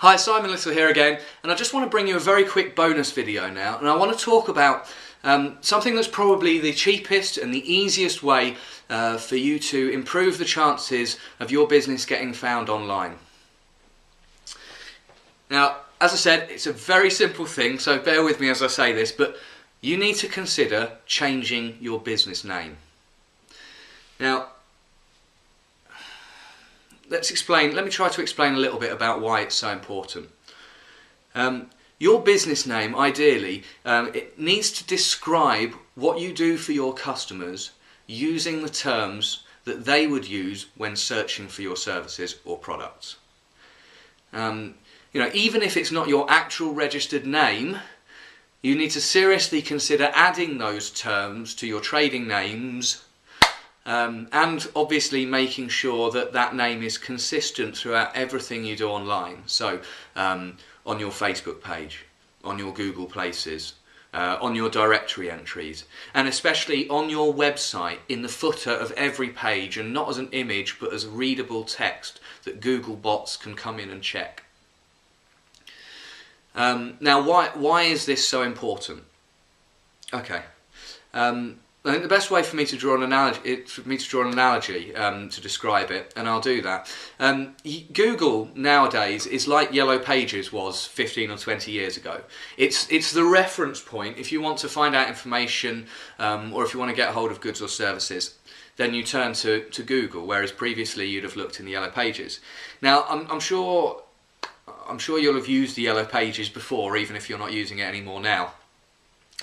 Hi, Simon Little here again, and I just want to bring you a very quick bonus video now, and I want to talk about something that's probably the cheapest and the easiest way for you to improve the chances of your business getting found online. Now, as I said, it's a very simple thing, so bear with me as I say this, but you need to consider changing your business name. Now, let me try to explain a little bit about why it's so important. Your business name, ideally, it needs to describe what you do for your customers using the terms that they would use when searching for your services or products. Even if it's not your actual registered name, you need to seriously consider adding those terms to your trading names. And obviously making sure that that name is consistent throughout everything you do online. So on your Facebook page, on your Google Places, on your directory entries, and especially on your website in the footer of every page, and not as an image but as readable text that Google bots can come in and check. Now why is this so important? Okay. I think the best way for me to draw an analogy, to describe it, and I'll do that. Google nowadays is like Yellow Pages was 15 or 20 years ago. It's the reference point if you want to find out information or if you want to get hold of goods or services. Then you turn to Google, whereas previously you'd have looked in the Yellow Pages. Now I'm sure you'll have used the Yellow Pages before, even if you're not using it anymore now.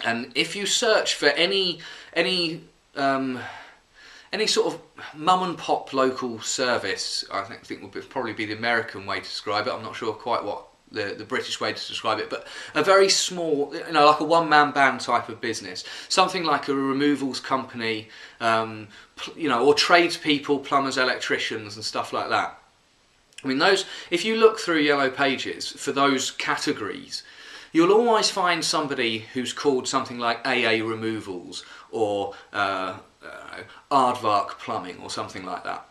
And if you search for any sort of mum and pop local service, I think would probably be the American way to describe it. I'm not sure quite what the British way to describe it, but a very small, like a one-man band type of business, something like a removals company, or tradespeople, plumbers, electricians, and stuff like that. I mean, if you look through Yellow Pages for those categories, you'll always find somebody who's called something like AA Removals or Aardvark Plumbing or something like that.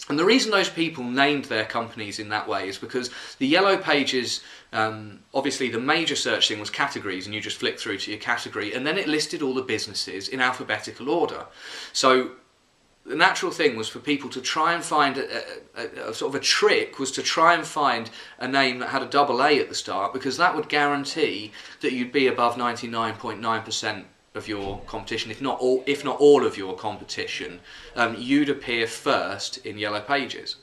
And the reason those people named their companies in that way is because the Yellow Pages, obviously the major search thing was categories, and you just flick through to your category, and then it listed all the businesses in alphabetical order. So the natural thing was for people to try and find a sort of a trick was to try and find a name that had a double A at the start, because that would guarantee that you'd be above 99.9% of your competition, if not all of your competition. You'd appear first in Yellow Pages.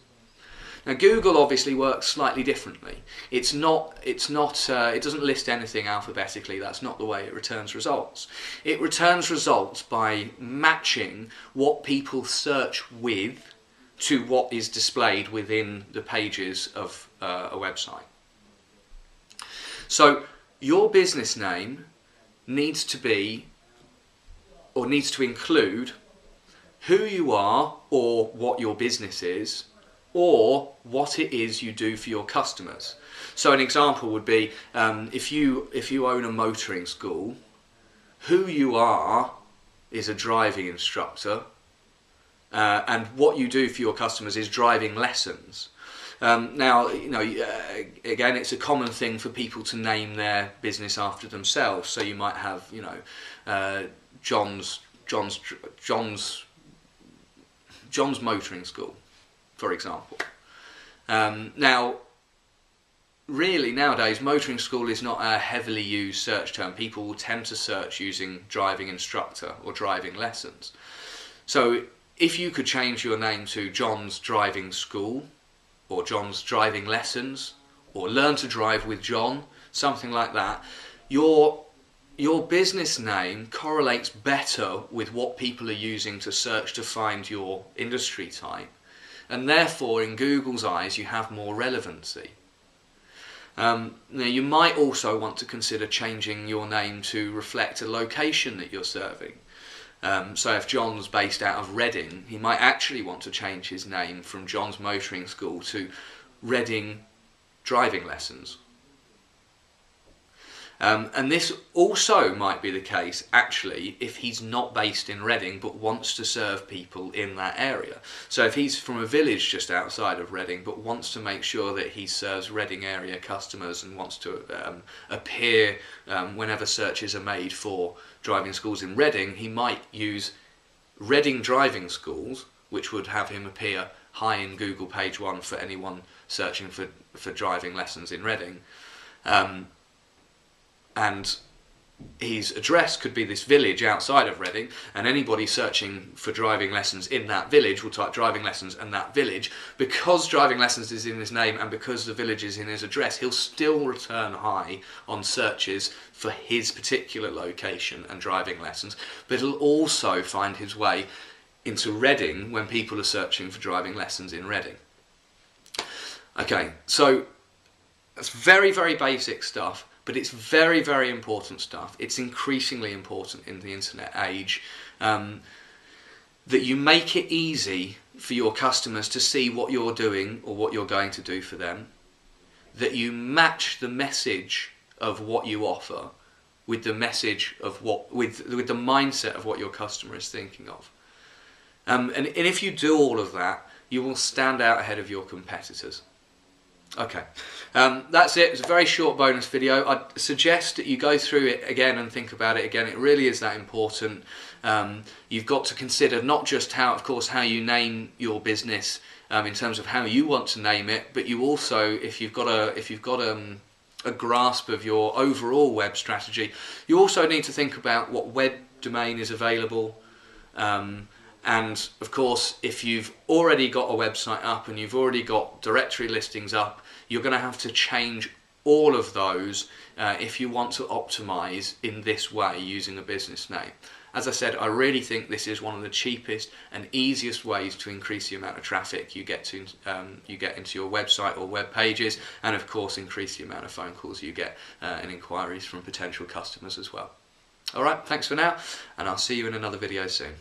Now Google obviously works slightly differently. It doesn't list anything alphabetically. That's not the way it returns results. It returns results by matching what people search with to what is displayed within the pages of a website. So your business name needs to include who you are or what your business is, or what it is you do for your customers. So an example would be if you own a motoring school, who you are is a driving instructor, and what you do for your customers is driving lessons. Now, again, it's a common thing for people to name their business after themselves. So you might have, John's Motoring School, for example. Now, really nowadays, motoring school is not a heavily used search term. People will tend to search using driving instructor or driving lessons. So if you could change your name to John's Driving School, or John's Driving Lessons, or Learn to Drive with John, something like that, your business name correlates better with what people are using to search to find your industry type. And therefore, in Google's eyes, you have more relevancy. Now, you might also want to consider changing your name to reflect a location that you're serving. So if John's based out of Reading, he might actually want to change his name from John's Motoring School to Reading Driving Lessons. And this also might be the case, actually, if he's not based in Reading but wants to serve people in that area. So if he's from a village just outside of Reading but wants to make sure that he serves Reading area customers and wants to appear whenever searches are made for driving schools in Reading, he might use Reading driving schools, which would have him appear high in Google page 1 for anyone searching for driving lessons in Reading. And his address could be this village outside of Reading, and anybody searching for driving lessons in that village will type driving lessons and that village. Because driving lessons is in his name and because the village is in his address, he'll still return high on searches for his particular location and driving lessons, but he'll also find his way into Reading when people are searching for driving lessons in Reading. Okay, so that's very, very basic stuff. But it's very, very important stuff. It's increasingly important in the internet age that you make it easy for your customers to see what you're doing or what you're going to do for them. That you match the message of what you offer with the message of with the mindset of what your customer is thinking of. And if you do all of that, you will stand out ahead of your competitors. Okay, that's it. It's a very short bonus video. I'd suggest that you go through it again and think about it again. It really is that important. You've got to consider not just how you name your business in terms of how you want to name it, but you also, if you've got a grasp of your overall web strategy, you also need to think about what web domain is available. And of course, if you've already got a website up and you've already got directory listings up, you're going to have to change all of those if you want to optimize in this way using a business name. As I said, I really think this is one of the cheapest and easiest ways to increase the amount of traffic you get into your website or web pages, and of course increase the amount of phone calls you get and inquiries from potential customers as well. Alright, thanks for now, and I'll see you in another video soon.